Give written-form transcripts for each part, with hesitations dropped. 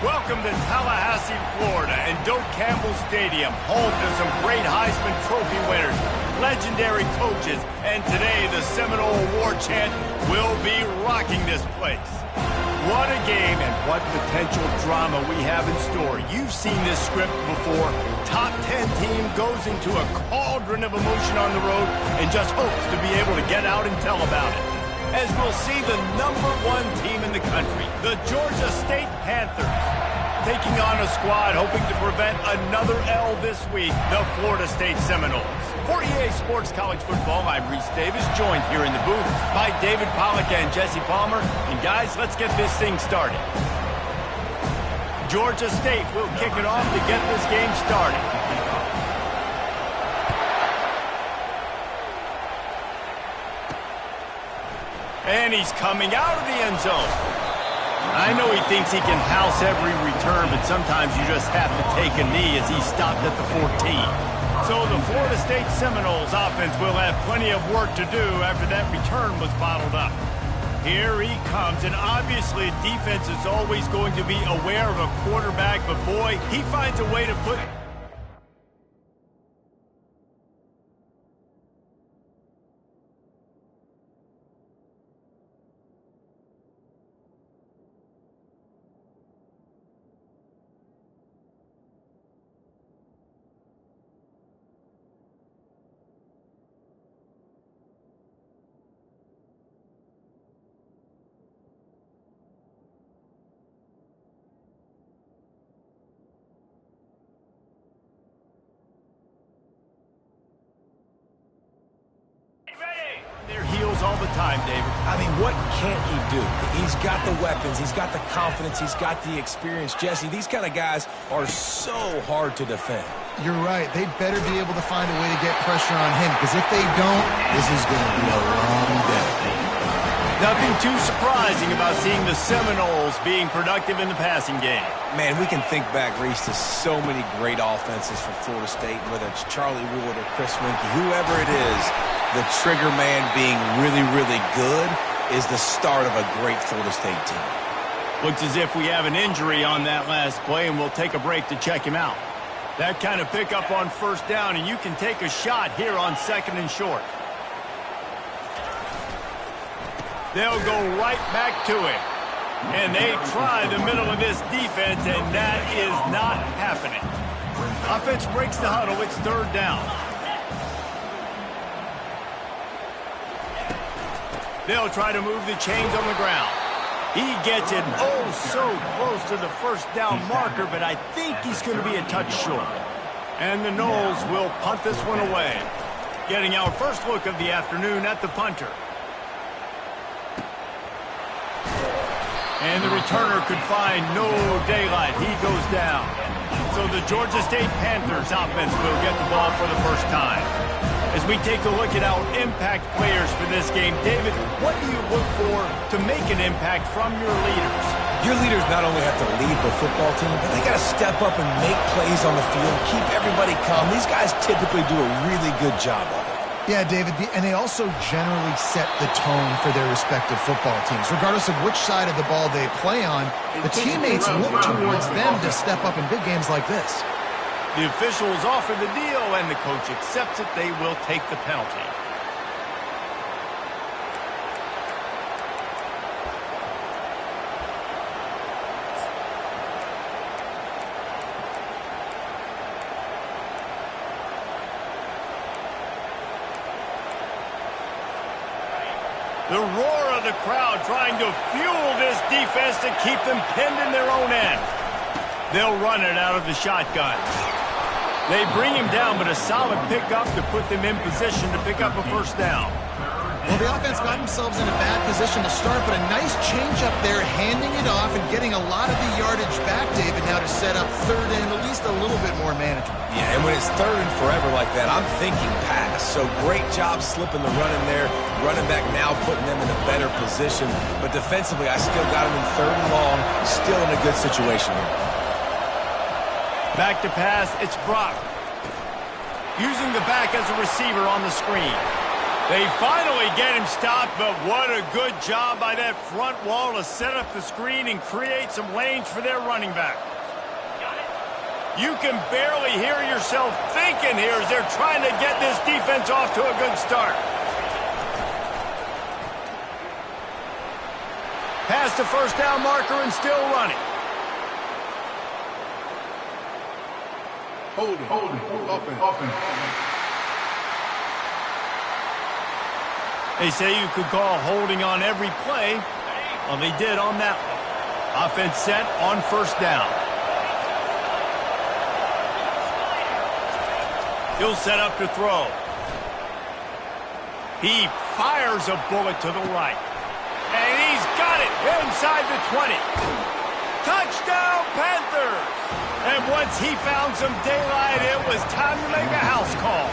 Welcome to Tallahassee, Florida, and Doak Campbell Stadium, home to some great Heisman Trophy winners, legendary coaches, and today the Seminole War Chant will be rocking this place. What a game and what potential drama we have in store. You've seen this script before. Top 10 team goes into a cauldron of emotion on the road and just hopes to be able to get out and tell about it. As we'll see the #1 team in the country, the Georgia State Panthers, taking on a squad hoping to prevent another L this week, the Florida State Seminoles. For EA Sports College Football, I'm Reese Davis, joined here in the booth by David Pollack and Jesse Palmer. And guys, let's get this thing started. Georgia State will kick it off to get this game started. And he's coming out of the end zone. I know he thinks he can house every return, but sometimes you just have to take a knee as he stopped at the 14. So the Florida State Seminoles offense will have plenty of work to do after that return was bottled up. Here he comes, and obviously defense is always going to be aware of a quarterback, but boy, he finds a way to put it. All the time, David. I mean, what can't he do? He's got the weapons, he's got the confidence, he's got the experience. Jesse, these kind of guys are so hard to defend. You're right. They better be able to find a way to get pressure on him, because if they don't, this is going to be a long day. Nothing too surprising about seeing the Seminoles being productive in the passing game. Man, we can think back, Reese, to so many great offenses for Florida State, whether it's Charlie Wood or Chris Winkie, whoever it is. The trigger man being really, really good is the start of a great Florida State team. Looks as if we have an injury on that last play, and we'll take a break to check him out. That kind of pickup on first down, and you can take a shot here on 2nd and short. They'll go right back to him. And they try the middle of this defense, and that is not happening. Offense breaks the huddle. It's 3rd down. They'll try to move the chains on the ground. He gets it oh so close to the first down marker, but I think he's going to be a touch short. And the Noles will punt this one away. Getting our first look of the afternoon at the punter. And the returner could find no daylight. He goes down. So the Georgia State Panthers offense will get the ball for the first time. As we take a look at our impact players for this game, David, what do you look for to make an impact from your leaders? Your leaders not only have to lead the football team, but they got to step up and make plays on the field, keep everybody calm. These guys typically do a really good job of it. Yeah, David, and they also generally set the tone for their respective football teams. Regardless of which side of the ball they play on, the teammates look towards them to step up in big games like this. The officials offer the deal, and the coach accepts it. They will take the penalty. The roar of the crowd trying to fuel this defense to keep them pinned in their own end. They'll run it out of the shotgun. They bring him down, but a solid pickup to put them in position to pick up a first down. Well, the offense got themselves in a bad position to start, but a nice change up there, handing it off and getting a lot of the yardage back, David, now to set up 3rd and at least a little bit more manageable. Yeah, and when it's 3rd and forever like that, I'm thinking pass. So great job slipping the run in there. Running back now putting them in a better position. But defensively, I still got them in 3rd and long. Still in a good situation here. Back to pass, it's Brock. Using the back as a receiver on the screen. They finally get him stopped, but what a good job by that front wall to set up the screen and create some lanes for their running back. You can barely hear yourself thinking here as they're trying to get this defense off to a good start. Past the first down marker and still running. Open. They say you could call holding on every play. Well, they did on that one. Offense set on first down. He'll set up to throw. He fires a bullet to the right. And he's got it inside the 20. Touchdown, Panthers! And once he found some daylight, it was time to make a house call.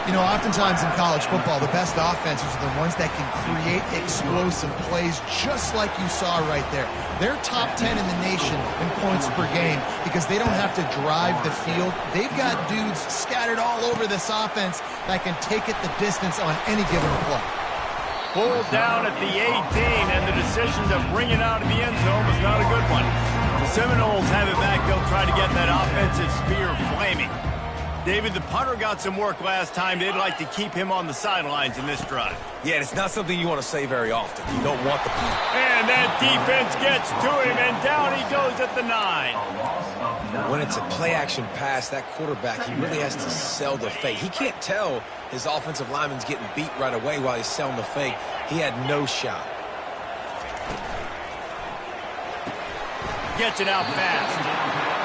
You know, oftentimes in college football, the best offenses are the ones that can create explosive plays just like you saw right there. They're top 10 in the nation in points per game because they don't have to drive the field. They've got dudes scattered all over this offense that can take it the distance on any given play. Pulled down at the 18, and the decision to bring it out of the end zone was not a good one. The Seminoles have it back. They'll try to get that offensive spear flaming. David, the punter got some work last time. They'd like to keep him on the sidelines in this drive. Yeah, it's not something you want to say very often. You don't want the punt. And that defense gets to him, and down he goes at the 9. When it's a play-action pass, that quarterback, he really has to sell the fake. He can't tell his offensive lineman's getting beat right away while he's selling the fake. He had no shot. Gets it out fast.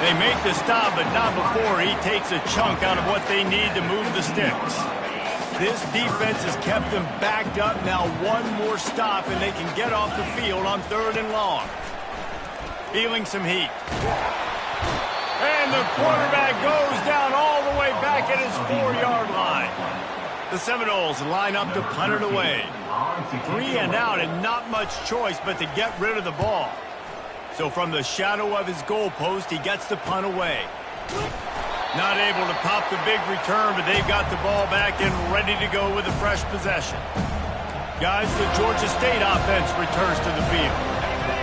They make the stop, but not before he takes a chunk out of what they need to move the sticks. This defense has kept them backed up. Now one more stop, and they can get off the field on 3rd and long. Feeling some heat. And the quarterback goes down all the way back at his 4-yard line. The Seminoles line up to punt it away. 3 and out, and not much choice but to get rid of the ball. So from the shadow of his goalpost, he gets the punt away. Not able to pop the big return, but they've got the ball back and ready to go with a fresh possession. Guys, the Georgia State offense returns to the field.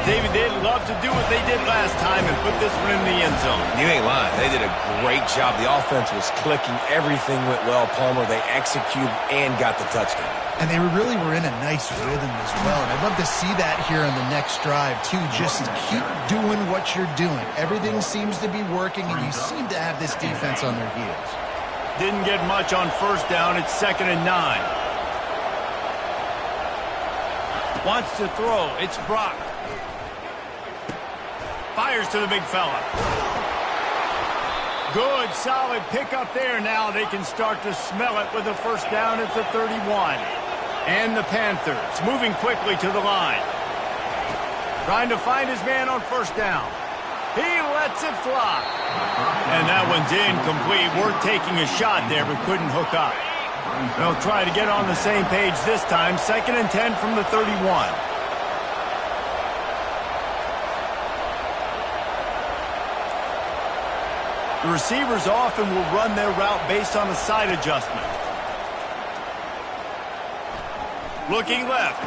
David, they'd love to do what they did last time and put this one in the end zone. You ain't lying. They did a great job. The offense was clicking. Everything went well, Palmer. They executed and got the touchdown. And they really were in a nice rhythm as well. And I'd love to see that here on the next drive, too. Just keep doing what you're doing. Everything seems to be working, and you seem to have this defense on their heels. Didn't get much on first down. It's 2nd and 9. Wants to throw. It's Brock. Fires to the big fella. Good, solid pickup there. Now they can start to smell it with a first down at the 31. And the Panthers moving quickly to the line. Trying to find his man on first down. He lets it fly. And that one's incomplete. Worth taking a shot there, but couldn't hook up. They'll try to get on the same page this time. 2nd and 10 from the 31. The receivers often will run their route based on a side adjustment. Looking left.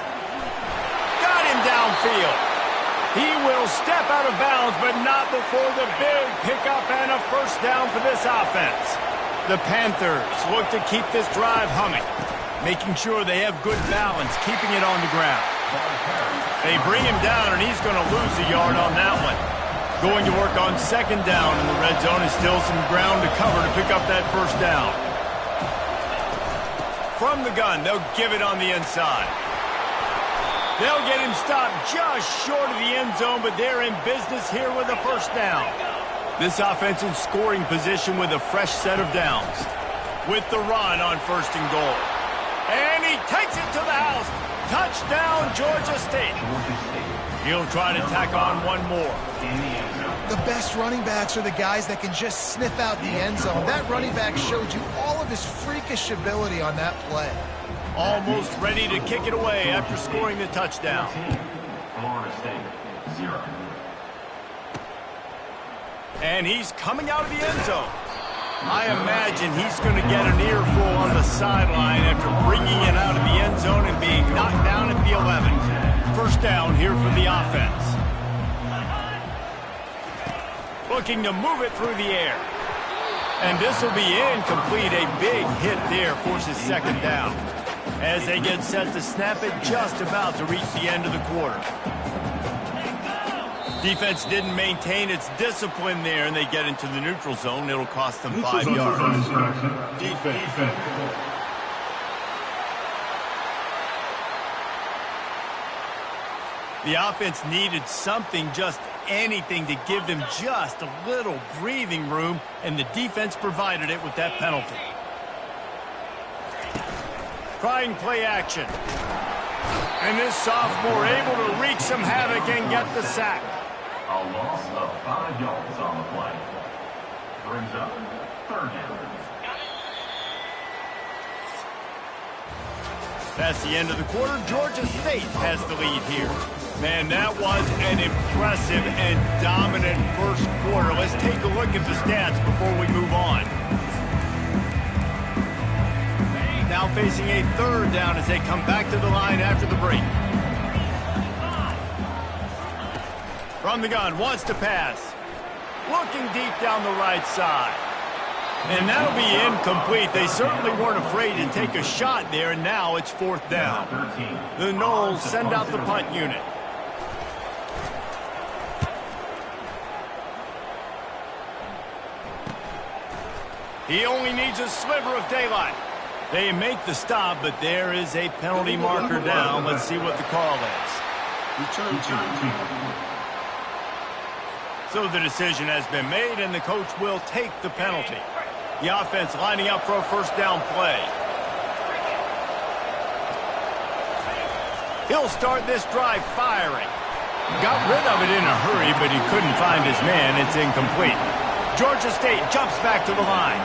Got him downfield. He will step out of bounds, but not before the big pickup and a first down for this offense. The Panthers look to keep this drive humming, making sure they have good balance, keeping it on the ground. They bring him down, and he's going to lose a yard on that one. Going to work on 2nd down in the red zone. Is still some ground to cover to pick up that first down. From the gun, they'll give it on the inside. They'll get him stopped just short of the end zone, but they're in business here with a first down. This offensive scoring position with a fresh set of downs. With the run on 1st and goal. And he takes it to the house. Touchdown, Georgia State. He'll try to tack on one more. The best running backs are the guys that can just sniff out the end zone. That running back showed you all of his freakish ability on that play. Almost ready to kick it away after scoring the touchdown. Florida State, 0. And he's coming out of the end zone. I imagine he's going to get an earful on the sideline after bringing it out of the end zone and being knocked down at the 11. First down here for the offense. Looking to move it through the air. And this will be incomplete. A big hit there forces second down. As they get set to snap it, just about to reach the end of the quarter. Defense didn't maintain its discipline there, and they get into the neutral zone. It'll cost them 5 yards. Defense. The offense needed something, just anything, to give them just a little breathing room, and the defense provided it with that penalty. Trying play action. And this sophomore able to wreak some havoc and get the sack. A loss of 5 yards on the play. Brings up third down. That's the end of the quarter. Georgia State has the lead here. Man, that was an impressive and dominant first quarter. Let's take a look at the stats before we move on. Now facing a third down as they come back to the line after the break. From the gun, wants to pass. Looking deep down the right side. And that'll be incomplete. They certainly weren't afraid to take a shot there, and now it's fourth down. The Noles send out the punt unit. He only needs a sliver of daylight. They make the stop, but there is a penalty marker down. Let's see what the call is. Return team. So the decision has been made, and the coach will take the penalty. The offense lining up for a first down play. He'll start this drive firing. Got rid of it in a hurry, but he couldn't find his man. It's incomplete. Georgia State jumps back to the line.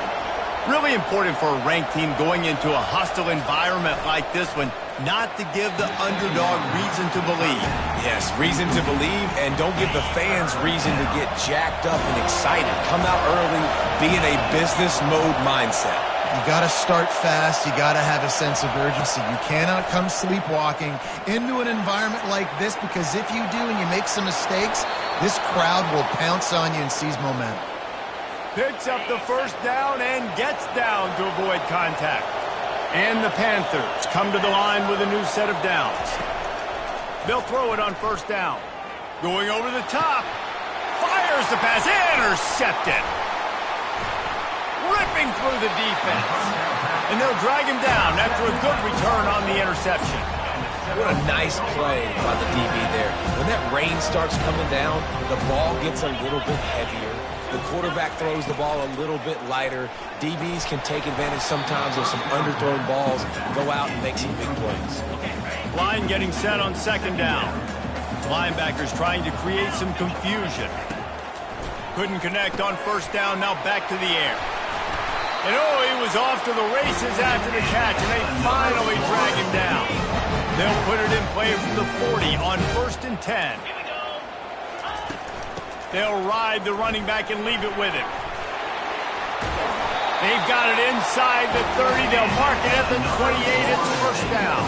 Really important for a ranked team going into a hostile environment like this one, not to give the underdog reason to believe. Yes, reason to believe, and don't give the fans reason to get jacked up and excited. Come out early, be in a business mode mindset. You got to start fast. You got to have a sense of urgency. You cannot come sleepwalking into an environment like this, because if you do and you make some mistakes, this crowd will pounce on you and seize momentum. Picks up the first down and gets down to avoid contact. And the Panthers come to the line with a new set of downs. They'll throw it on first down. Going over the top. Fires the pass. Intercepted. Ripping through the defense. And they'll drag him down after a good return on the interception. What a nice play by the DB there. When that rain starts coming down, the ball gets a little bit heavier. The quarterback throws the ball a little bit lighter. DBs can take advantage sometimes of some underthrown balls, go out and make some big plays. Line getting set on second down. Linebackers trying to create some confusion. Couldn't connect on first down, now back to the air. And he was off to the races after the catch, and they finally drag him down. They'll put it in play from the 40 on 1st and 10. They'll ride the running back and leave it with him. They've got it inside the 30. They'll mark it at the 28. It's first down.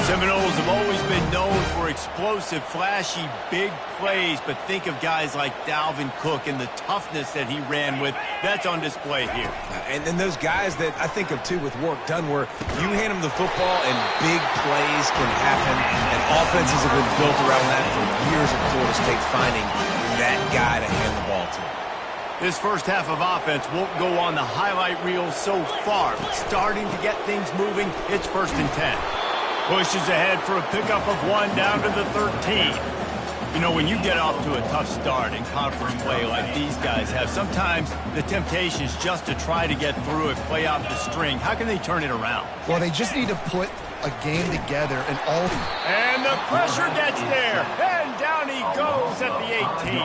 Seminoles have always been known for explosive, flashy, big plays, but think of guys like Dalvin Cook and the toughness that he ran with. That's on display here. And then those guys that I think of, too, with Warrick Dunn, where you hand them the football and big plays can happen, and offenses have been built around that for years at Florida State, finding that guy to hand the ball to. This first half of offense won't go on the highlight reel so far, but starting to get things moving. It's 1st and 10. Pushes ahead for a pickup of 1 down to the 13. You know, when you get off to a tough start in conference play like these guys have, sometimes the temptation is just to try to get through it, play out the string. How can they turn it around? Well, they just need to put a game together and all. And the pressure gets there, and down he goes at the 18.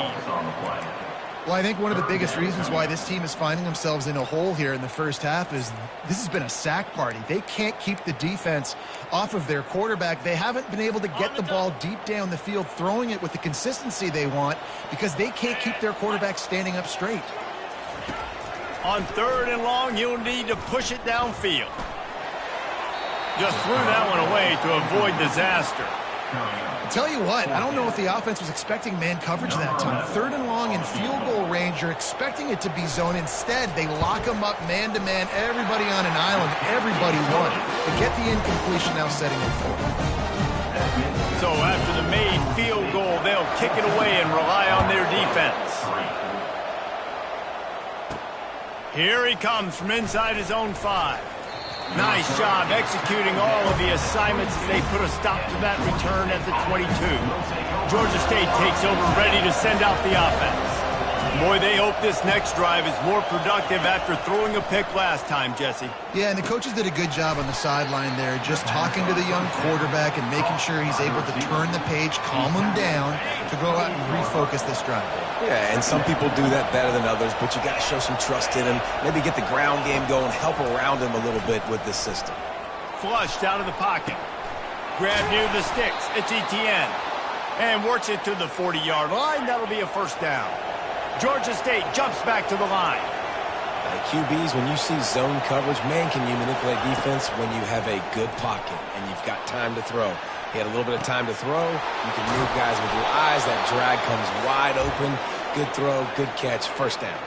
Well, I think one of the biggest reasons why this team is finding themselves in a hole here in the first half is this has been a sack party. They can't keep the defense off of their quarterback. They haven't been able to get the ball deep down the field, throwing it with the consistency they want, because they can't keep their quarterback standing up straight. On 3rd and long, you'll need to push it downfield. Just threw that one away to avoid disaster. I'll tell you what, I don't know if the offense was expecting man coverage that time. 3rd and long in field goal range, you're expecting it to be zone. Instead, they lock them up man-to-man, everybody on an island, everybody won. They get the incompletion now setting it forward. So after the made field goal, they'll kick it away and rely on their defense. Here he comes from inside his own 5. Nice job executing all of the assignments as they put a stop to that return at the 22. Georgia State takes over, ready to send out the offense. Boy, they hope this next drive is more productive after throwing a pick last time, Jesse. Yeah, and the coaches did a good job on the sideline there, just talking to the young quarterback and making sure he's able to turn the page, calm him down, to go out and refocus this drive. Yeah, and some people do that better than others, but you got to show some trust in him, maybe get the ground game going, help around him a little bit with this system. Flushed out of the pocket. Grab near the sticks. It's Etienne. And works it to the 40-yard line. That'll be a first down. Georgia State jumps back to the line. QBs, when you see zone coverage, man, can you manipulate defense when you have a good pocket and you've got time to throw. He had a little bit of time to throw. You can move guys with your eyes. That drag comes wide open. Good throw, good catch, first down.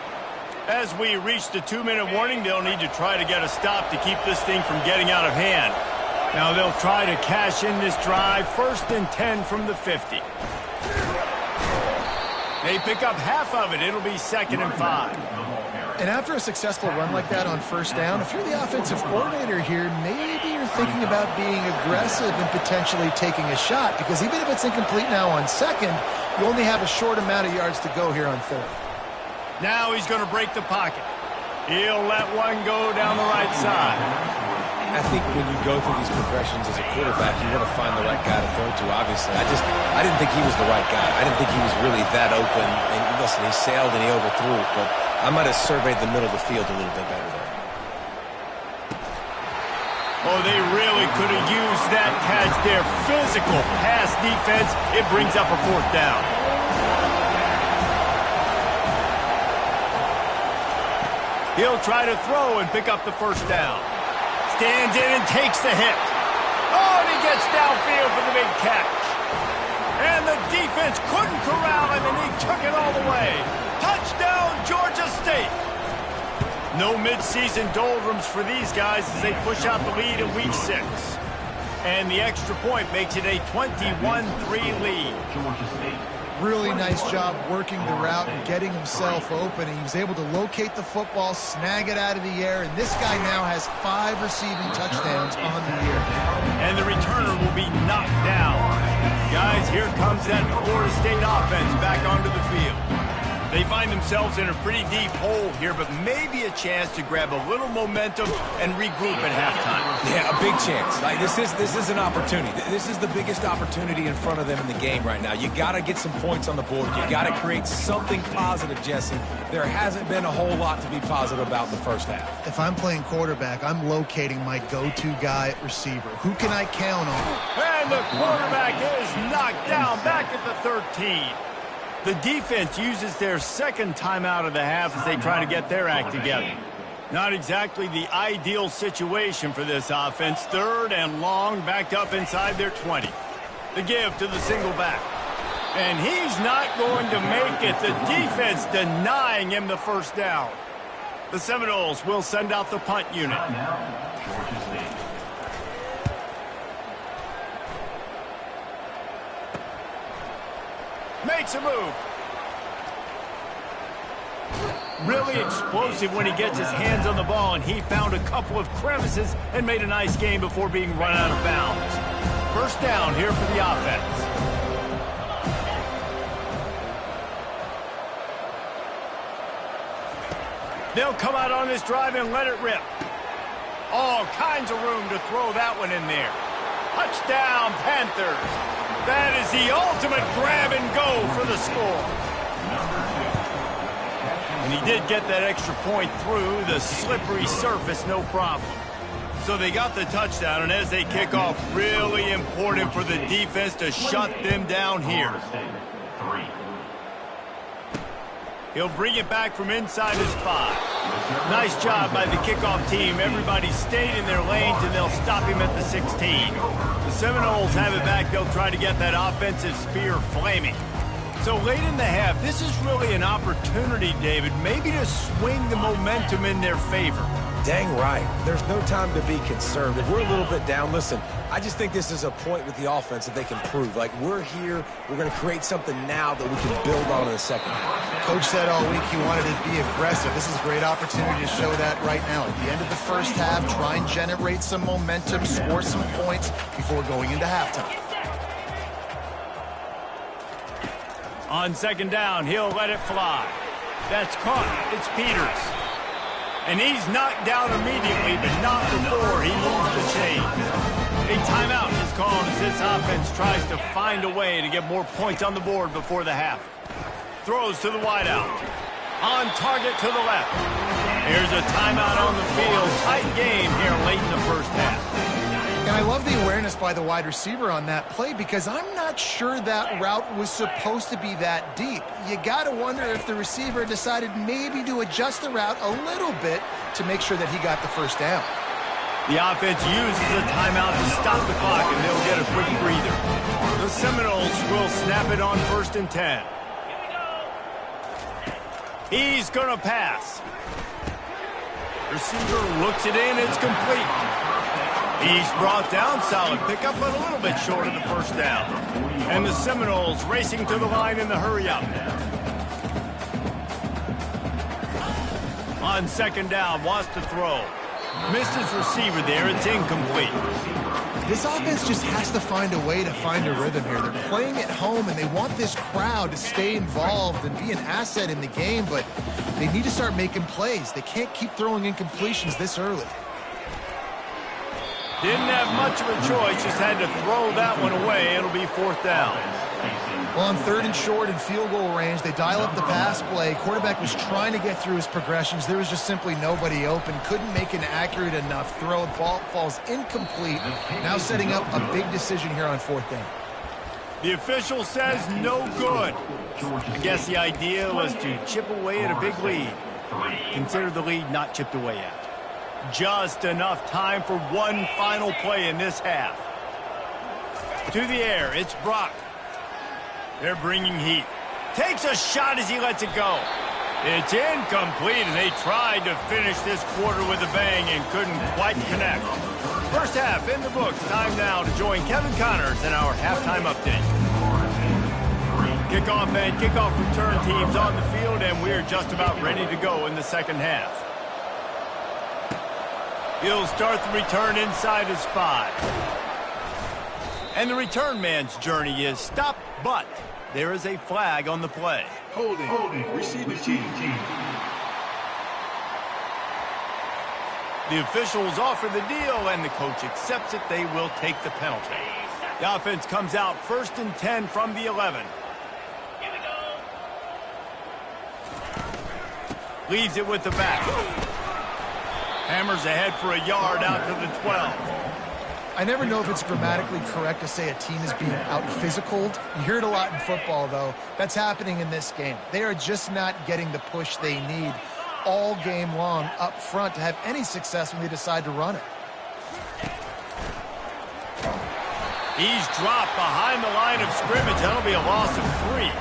As we reach the 2-minute warning, they'll need to try to get a stop to keep this thing from getting out of hand. Now they'll try to cash in this drive. 1st and 10 from the 50. They pick up half of it. It'll be 2nd and 5. And after a successful run like that on first down, if you're the offensive coordinator here, maybe you're thinking about being aggressive and potentially taking a shot, because even if it's incomplete now on 2nd, you only have a short amount of yards to go here on 3rd. Now he's going to break the pocket. He'll let one go down the right side. I think when you go through these progressions as a quarterback, you want to find the right guy to throw to, obviously. I didn't think he was the right guy. I didn't think he was really that open. And listen, he sailed and he overthrew it, but I might have surveyed the middle of the field a little bit better there. Oh, they really could have used that catch there. Physical pass defense. It brings up a 4th down. He'll try to throw and pick up the first down. Stands in and takes the hit. Oh, and he gets downfield for the big catch. And the defense couldn't corral him, and he took it all the way. Touchdown, Georgia State. No midseason doldrums for these guys as they push out the lead in Week 6. And the extra point makes it a 21-3 lead. Georgia State. Really nice job working the route and getting himself open. He was able to locate the football, snag it out of the air, and this guy now has 5 receiving touchdowns on the year. And the returner will be knocked down. Guys, here comes that Florida State offense back onto the field. They find themselves in a pretty deep hole here, but maybe a chance to grab a little momentum and regroup at halftime. Yeah, a big chance. Like this is an opportunity. This is the biggest opportunity in front of them in the game right now. You got to get some points on the board. You got to create something positive, Jesse. There hasn't been a whole lot to be positive about in the first half. If I'm playing quarterback, I'm locating my go-to guy at receiver. Who can I count on? And the quarterback is knocked down back at the 13. The defense uses their 2nd timeout of the half as they try to get their act together. Not exactly the ideal situation for this offense. 3rd and long, backed up inside their 20. The give to the single back. And he's not going to make it. The defense denying him the first down. The Seminoles will send out the punt unit. Now, Georgia State. Makes a move. Really explosive when he gets his hands on the ball, and he found a couple of crevices and made a nice game before being run out of bounds. First down here for the offense. They'll come out on this drive and let it rip. All kinds of room to throw that one in there. Touchdown, Panthers. That is the ultimate grab and go for the score. And he did get that extra point through the slippery surface, no problem. So they got the touchdown, and as they kick off, really important for the defense to shut them down here. He'll bring it back from inside his 5. Nice job by the kickoff team. Everybody stayed in their lanes, and they'll stop him at the 16. The Seminoles have it back. They'll try to get that offensive spear flaming. So late in the half, this is really an opportunity, David, maybe to swing the momentum in their favor. Dang right. There's no time to be concerned. If we're a little bit down, listen, I just think this is a point with the offense that they can prove. Like, we're here, we're going to create something now that we can build on in the second half. Coach said all week he wanted to be aggressive. This is a great opportunity to show that right now. At the end of the first half, try and generate some momentum, score some points before going into halftime. On second down, he'll let it fly. That's caught. It's Peters. And he's knocked down immediately, but not before he moves the chains. A timeout is called as this offense tries to find a way to get more points on the board before the half. Throws to the wideout. On target to the left. Here's a timeout on the field. Tight game here late in the first half. And I love the awareness by the wide receiver on that play because I'm not sure that route was supposed to be that deep. You got to wonder if the receiver decided maybe to adjust the route a little bit to make sure that he got the first down. The offense uses a timeout to stop the clock, and they'll get a quick breather. The Seminoles will snap it on 1st and 10. He's going to pass. Receiver looks it in. It's complete. He's brought down, solid pickup, but a little bit short of the first down. And the Seminoles racing to the line in the hurry-up. On second down, wants to throw. Missed his receiver there. It's incomplete. This offense just has to find a way to find a rhythm here. They're playing at home, and they want this crowd to stay involved and be an asset in the game, but they need to start making plays. They can't keep throwing incompletions this early. Didn't have much of a choice, just had to throw that one away. It'll be 4th down. Well, on 3rd and short and field goal range, they dial up the pass play. Quarterback was trying to get through his progressions. There was just simply nobody open. Couldn't make an accurate enough throw. Ball falls incomplete. Now setting up a big decision here on 4th down. The official says no good. I guess the idea was to chip away at a big lead. Consider the lead not chipped away yet. Just enough time for one final play in this half. To the air, it's Brock. They're bringing heat. Takes a shot as he lets it go. It's incomplete, and they tried to finish this quarter with a bang and couldn't quite connect. First half in the books. Time now to join Kevin Connors in our halftime update. Kickoff and kickoff return teams on the field, and we're just about ready to go in the second half. He'll start the return inside his 5. And the return man's journey is stop, but there is a flag on the play. Holding. Receive team. The officials offer the deal, and the coach accepts it. They will take the penalty. The offense comes out 1st and 10 from the 11. Here we go. Leaves it with the back. Hammers ahead for a yard out to the 12. I never know if it's grammatically correct to say a team is being out-physicaled. You hear it a lot in football, though. That's happening in this game. They are just not getting the push they need all game long up front to have any success when they decide to run it. He's dropped behind the line of scrimmage. That'll be a loss of 3.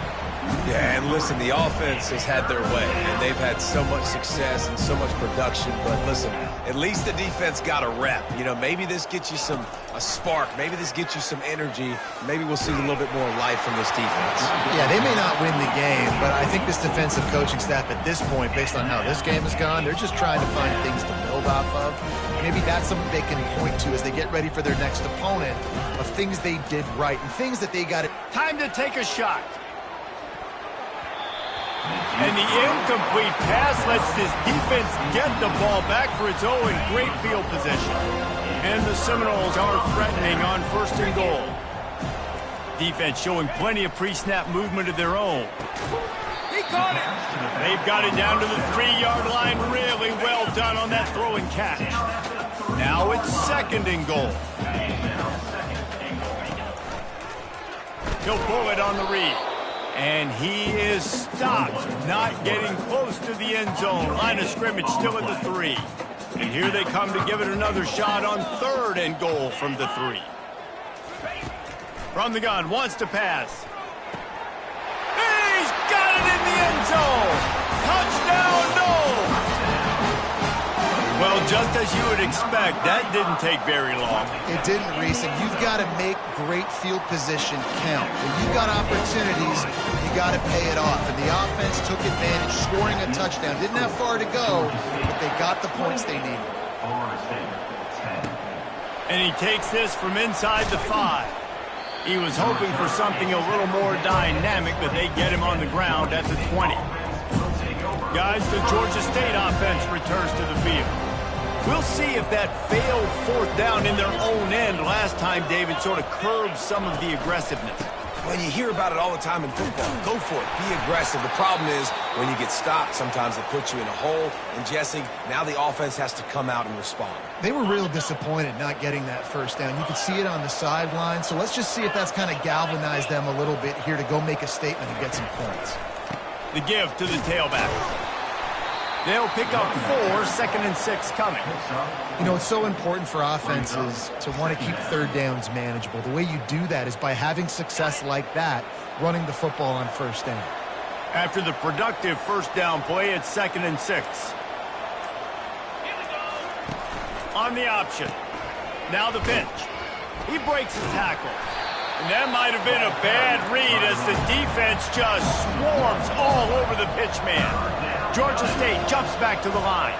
Yeah, and listen, the offense has had their way, and they've had so much success and so much production. But listen, at least the defense got a rep. You know, maybe this gets you a spark. Maybe this gets you some energy. Maybe we'll see a little bit more life from this defense. Yeah, they may not win the game, but I think this defensive coaching staff at this point, based on how this game has gone, they're just trying to find things to build off of. Maybe that's something they can point to as they get ready for their next opponent of things they did right and things that they got to... Time to take a shot. And the incomplete pass lets this defense get the ball back for its own in great field position. And the Seminoles are threatening on 1st and goal. Defense showing plenty of pre-snap movement of their own. He caught it. They've got it down to the 3-yard line. Really well done on that throw and catch. Now it's 2nd and goal. He'll pull it on the read. And he is stopped, not getting close to the end zone. Line of scrimmage still at the 3. And here they come to give it another shot on 3rd and goal from the 3. From the gun, wants to pass. He's got it in the end zone. Touchdown, no. Well, just as you would expect, that didn't take very long. It didn't, Reese, and you've got to make great field position count. When you've got opportunities, you got to pay it off. And the offense took advantage, scoring a touchdown. Didn't have far to go, but they got the points they needed. And he takes this from inside the 5. He was hoping for something a little more dynamic, but they get him on the ground at the 20. Guys, the Georgia State offense returns to the field. We'll see if that failed 4th down in their own end last time, David, sort of curbed some of the aggressiveness. Well, you hear about it all the time in football. Go for it. Be aggressive. The problem is when you get stopped, sometimes it puts you in a hole. And, Jesse, now the offense has to come out and respond. They were real disappointed not getting that 1st down. You could see it on the sideline. So let's just see if that's kind of galvanized them a little bit here to go make a statement and get some points. The give to the tailback. They'll pick up 4, 2nd and 6 coming. You know, it's so important for offenses to want to keep 3rd downs manageable. The way you do that is by having success like that, running the football on 1st down. After the productive 1st down play, it's 2nd and 6. On the option. Now the pitch. He breaks a tackle. And that might have been a bad read as the defense just swarms all over the pitch man. Georgia State jumps back to the line.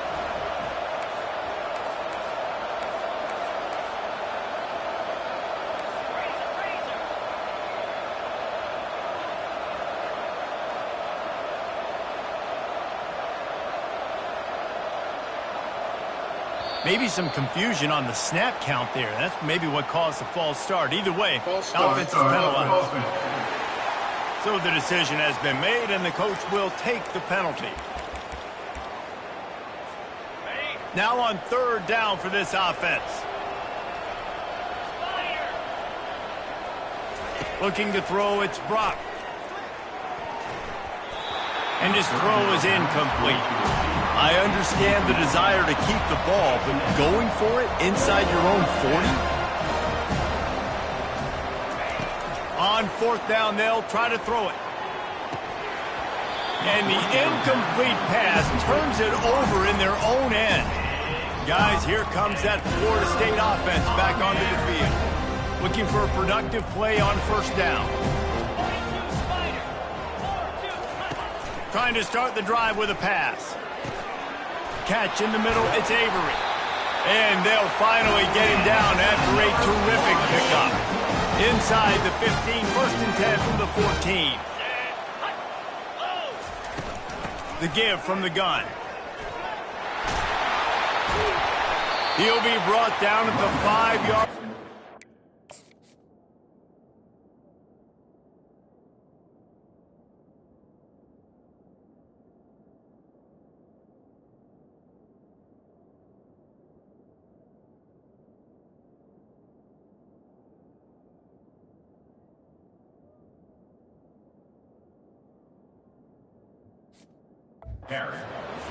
Maybe some confusion on the snap count there. That's maybe what caused the false start. Either way, offense is penalized. So the decision has been made, and the coach will take the penalty. Now on 3rd down for this offense. Looking to throw, it's Brock. And his throw is incomplete. I understand the desire to keep the ball, but going for it inside your own 40? On 4th down, they'll try to throw it. And the incomplete pass turns it over in their own end. Guys, here comes that Florida State offense back onto the field. Looking for a productive play on 1st down. Trying to start the drive with a pass. Catch in the middle, it's Avery. And they'll finally get him down after a terrific pickup. Inside the 15, 1st and 10 from the 14. The give from the gun. He'll be brought down at the 5-yard.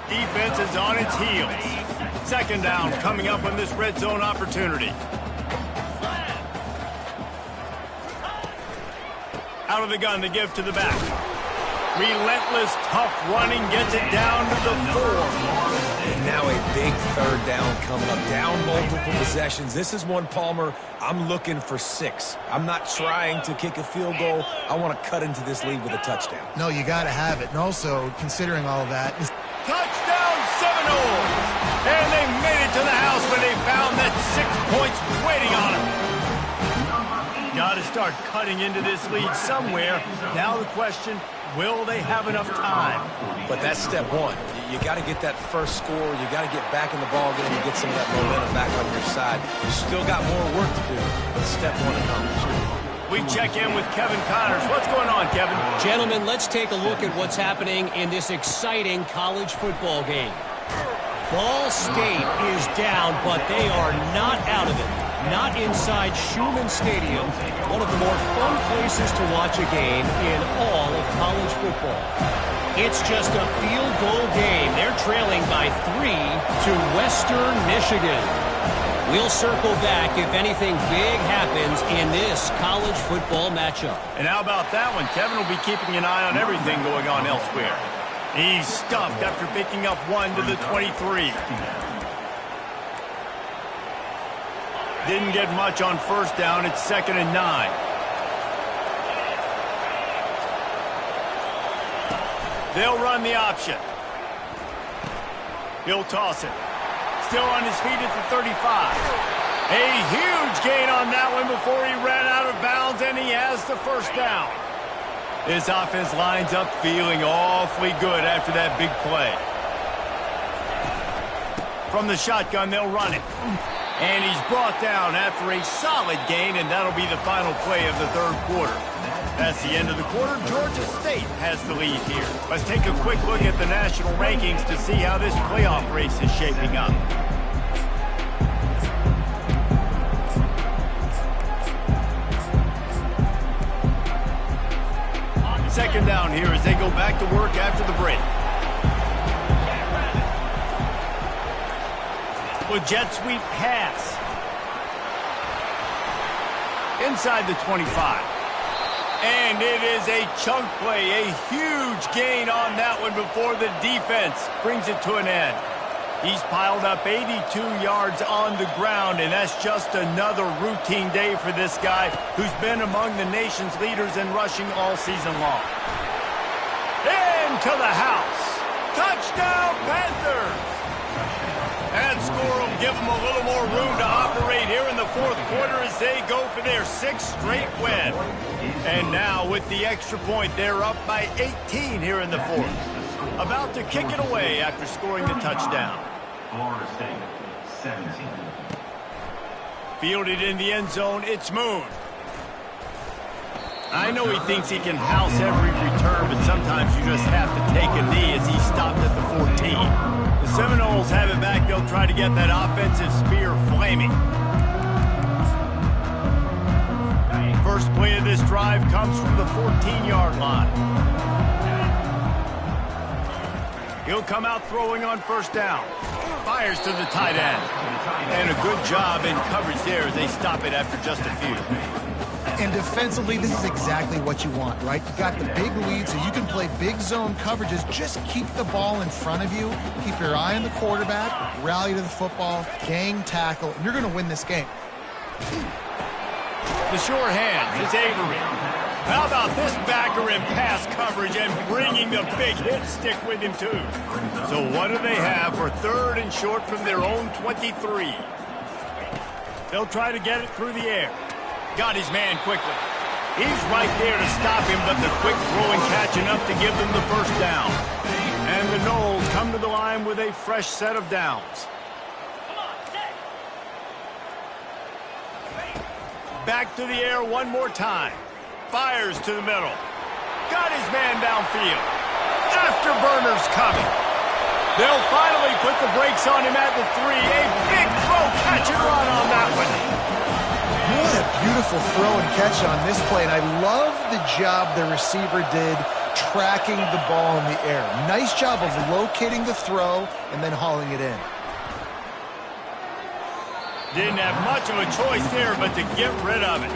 Defense is on its heels. 2nd down coming up on this red zone opportunity. Out of the gun to give to the back. Relentless, tough running gets it down to the 4. And now a big 3rd down coming up. Down multiple possessions. This is one, Palmer, I'm looking for 6. I'm not trying to kick a field goal. I want to cut into this lead with a touchdown. No, you got to have it. And also, considering all of that... Touchdown Seminoles! And they made it to the house when they found that 6 points waiting on them. Got to start cutting into this lead somewhere. Now the question, will they have enough time? But that's step 1. You got to get that first score. You got to get back in the ball game and get some of that momentum back on your side. You still got more work to do, but step 1 accomplished. We check in with Kevin Connors. What's going on, Kevin? Gentlemen, let's take a look at what's happening in this exciting college football game. Ball State is down, but they are not out of it. not inside Schumann Stadium, one of the more fun places to watch a game in all of college football. It's just a field goal game. They're trailing by 3 to Western Michigan. We'll circle back if anything big happens in this college football matchup. And how about that one? Kevin will be keeping an eye on everything going on elsewhere. He's stuffed after picking up 1 to the 23. Didn't get much on first down. It's 2nd and 9. They'll run the option. He'll toss it. Still on his feet at the 35. A huge gain on that one before he ran out of bounds, and he has the first down. This offense lines up feeling awfully good after that big play. From the shotgun, they'll run it. And he's brought down after a solid gain, and that'll be the final play of the third quarter. That's the end of the quarter. Georgia State has the lead here. Let's take a quick look at the national rankings to see how this playoff race is shaping up. Second down here as they go back to work after the break. With jet sweep pass. Inside the 25. And it is a chunk play, a huge gain on that one before the defense brings it to an end. He's piled up 82 yards on the ground, and that's just another routine day for this guy who's been among the nation's leaders in rushing all season long. Into the house. Touchdown, Panthers! That score will give them a little more room to operate here in the fourth quarter as they go for their 6th straight win. And now with the extra point, they're up by 18 here in the fourth. About to kick it away after scoring the touchdown. Florida State, 17. Fielded in the end zone, it's Moon. I know he thinks he can house every return, but sometimes you just have to take a knee as he stopped at the 14. The Seminoles have it back. They'll try to get that offensive spear flaming. First play of this drive comes from the 14-yard line. He'll come out throwing on first down. Fires to the tight end. And a good job in coverage there as they stop it after just a few. And defensively, this is exactly what you want, right? You got the big lead, so you can play big zone coverages. Just keep the ball in front of you. Keep your eye on the quarterback. Rally to the football. Gang tackle. And you're going to win this game. The sure hand is Avery. How about this backer in pass coverage and bringing the big hit stick with him, too? So what do they have for 3rd and short from their own 23? They'll try to get it through the air. Got his man quickly. He's right there to stop him, but the quick throw and catch enough to give them the first down. And the Noles come to the line with a fresh set of downs. Back to the air one more time. Fires to the middle. Got his man downfield. Afterburners coming. They'll finally put the brakes on him at the 3. A big throw, catch and run on that one. What a beautiful throw and catch on this play. And I love the job the receiver did tracking the ball in the air. Nice job of locating the throw and then hauling it in. Didn't have much of a choice there, but to get rid of it.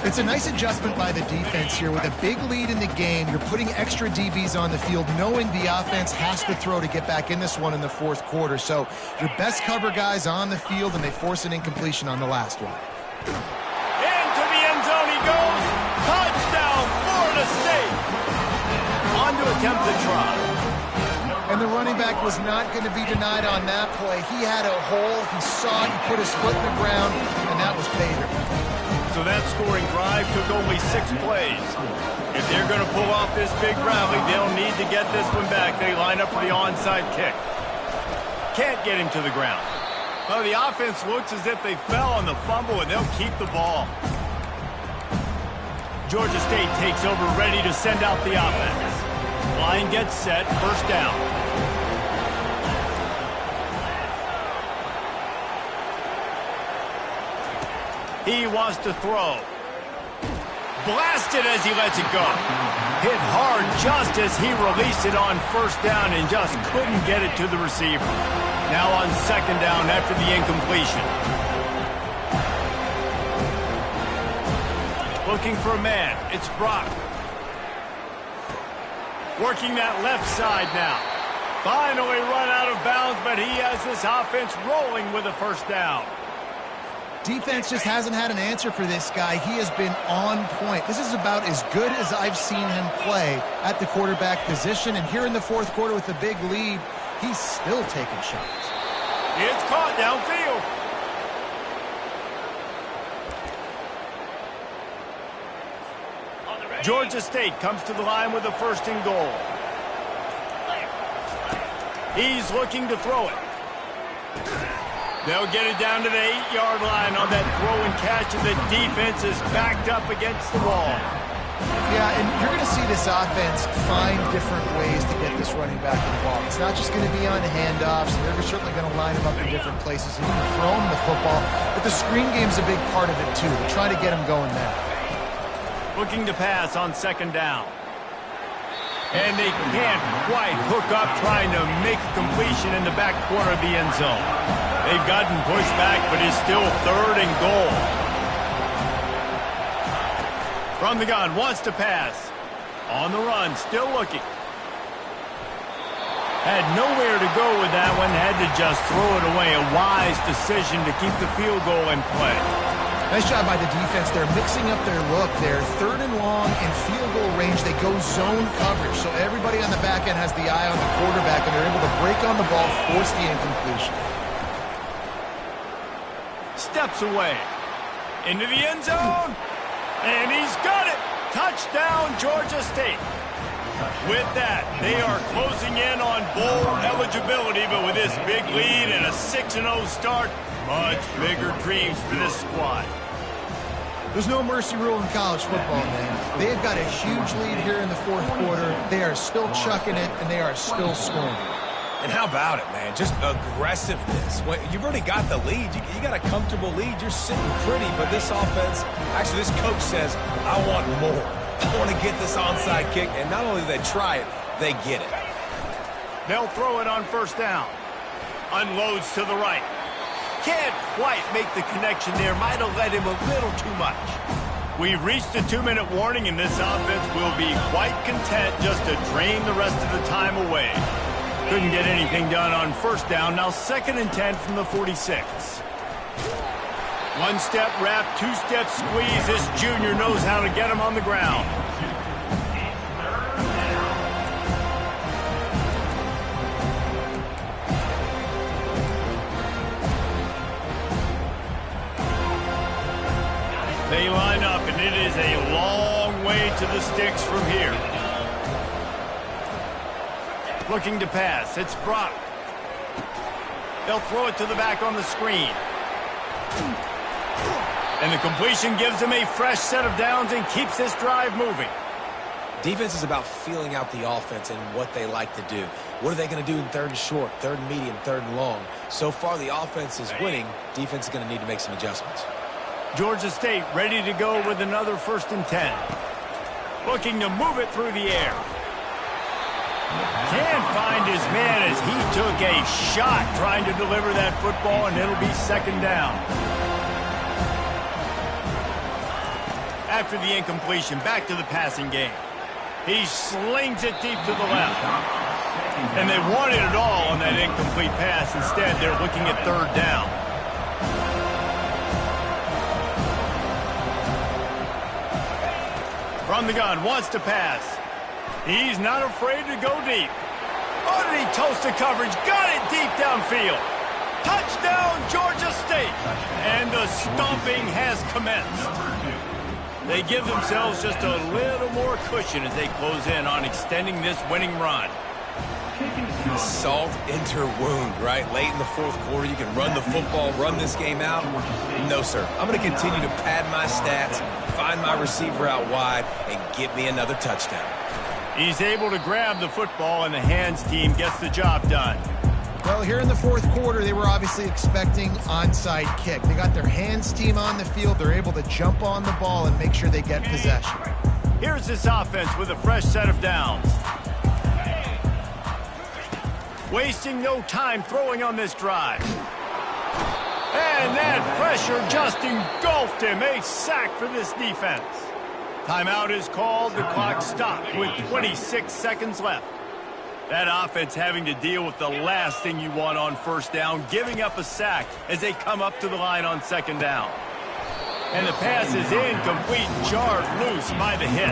It's a nice adjustment by the defense here. With a big lead in the game, you're putting extra DBs on the field, knowing the offense has to throw to get back in this one in the fourth quarter. So your best cover guys on the field, and they force an incompletion on the last one. Into the end zone he goes. Touchdown, Florida State. On to attempt the try. And the running back was not going to be denied on that play. He had a hole. He saw it. He put his foot in the ground, and that was Bader. So that scoring drive took only 6 plays. If they're going to pull off this big rally, they'll need to get this one back. They line up for the onside kick. Can't get him to the ground. Well, the offense looks as if they fell on the fumble, and they'll keep the ball. Georgia State takes over, ready to send out the offense. Line gets set, first down. He wants to throw. Blasted as he lets it go. Hit hard just as he released it on first down and just couldn't get it to the receiver. Now on second down after the incompletion. Looking for a man. It's Brock. Working that left side now. Finally run out of bounds, but he has this offense rolling with a first down. Defense just hasn't had an answer for this guy. He has been on point. This is about as good as I've seen him play at the quarterback position. And here in the fourth quarter with a big lead, he's still taking shots. It's caught downfield. Georgia State comes to the line with a first and goal. He's looking to throw it. They'll get it down to the 8-yard line on that throw and catch, and the defense is backed up against the wall. Yeah, and you're going to see this offense find different ways to get this running back involved. It's not just going to be on handoffs. They're certainly going to line him up in different places and even throw him the football. But the screen game's a big part of it, too. They're trying to get him going now. Looking to pass on second down. And they can't quite hook up trying to make a completion in the back corner of the end zone. They've gotten pushed back, but it's still third and goal. From the gun, wants to pass. On the run, still looking. Had nowhere to go with that one, had to just throw it away. A wise decision to keep the field goal in play. Nice job by the defense. They're mixing up their look. They're third and long in field goal range. They go zone coverage, so everybody on the back end has the eye on the quarterback, and they're able to break on the ball, force the incompletion. Steps away. Into the end zone. And he's got it. Touchdown, Georgia State. With that, they are closing in on bowl eligibility, but with this big lead and a 6-0 start, much bigger dreams for this squad. There's no mercy rule in college football, man. They've got a huge lead here in the fourth quarter. They are still chucking it, and they are still scoring. And how about it, man? Just aggressiveness. When you've already got the lead. You got a comfortable lead. You're sitting pretty, but this offense, actually this coach says, I want more. I want to get this onside kick, and not only do they try it, they get it. They'll throw it on first down. Unloads to the right. Can't quite make the connection there. Might have led him a little too much. We've reached the 2-minute warning, and this offense will be quite content just to drain the rest of the time away. Couldn't get anything done on first down. Now 2nd and 10 from the 46. One-step wrap, two-step squeeze. This junior knows how to get him on the ground. They line up, and it is a long way to the sticks from here. Looking to pass. It's Brock. They'll throw it to the back on the screen. And the completion gives them a fresh set of downs and keeps this drive moving. Defense is about feeling out the offense and what they like to do. What are they going to do in 3rd and short, 3rd and medium, 3rd and long? So far, the offense is winning. Defense is going to need to make some adjustments. Georgia State ready to go with another 1st and 10. Looking to move it through the air. Can't find his man as he took a shot trying to deliver that football, and it'll be 2nd down. After the incompletion, back to the passing game. He slings it deep to the left. And they wanted it all on that incomplete pass. Instead, they're looking at 3rd down. From the gun, wants to pass. He's not afraid to go deep. Oh, did he toast the coverage? Got it deep downfield. Touchdown, Georgia State. And the stomping has commenced. They give themselves just a little more cushion as they close in on extending this winning run. Salt into wound, right? Late in the fourth quarter, you can run the football, run this game out. No, sir. I'm going to continue to pad my stats, find my receiver out wide, and get me another touchdown. He's able to grab the football, and the hands team gets the job done. Well, here in the fourth quarter, they were obviously expecting onside kick. They got their hands team on the field. They're able to jump on the ball and make sure they get possession. Here's this offense with a fresh set of downs. Wasting no time throwing on this drive. And that pressure just engulfed him. A sack for this defense. Timeout is called. The clock stopped with 26 seconds left. That offense having to deal with the last thing you want on first down, giving up a sack as they come up to the line on second down. And the pass is incomplete, jarred loose by the hit.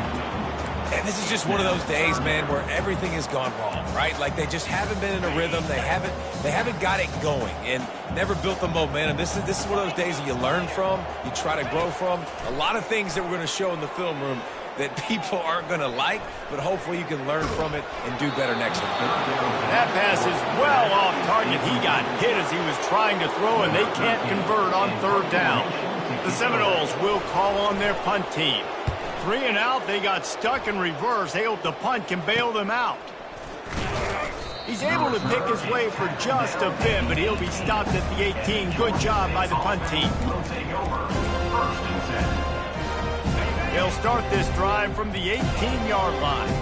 And this is just one of those days, man, where everything has gone wrong, right? Like they just haven't been in a rhythm. They haven't got it going and never built the momentum. This is one of those days that you learn from, you try to grow from. A lot of things that we're going to show in the film room that people aren't going to like, but hopefully you can learn from it and do better next time. That pass is well off target. He got hit as he was trying to throw, and they can't convert on third down. The Seminoles will call on their punt team. 3 and out, they got stuck in reverse. They hope the punt can bail them out. He's able to pick his way for just a bit, but he'll be stopped at the 18. Good job by the punt team. They'll start this drive from the 18-yard line.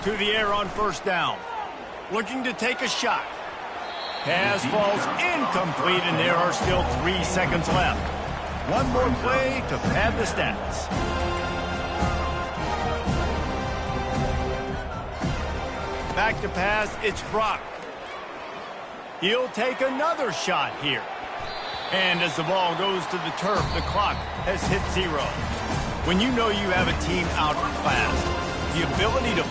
To the air on first down. Looking to take a shot. Pass falls incomplete, and there are still 3 seconds left. One more play to pad the stats. Back to pass, it's Brock. He'll take another shot here. And as the ball goes to the turf, the clock has hit 0. When you know you have a team outclassed, the ability to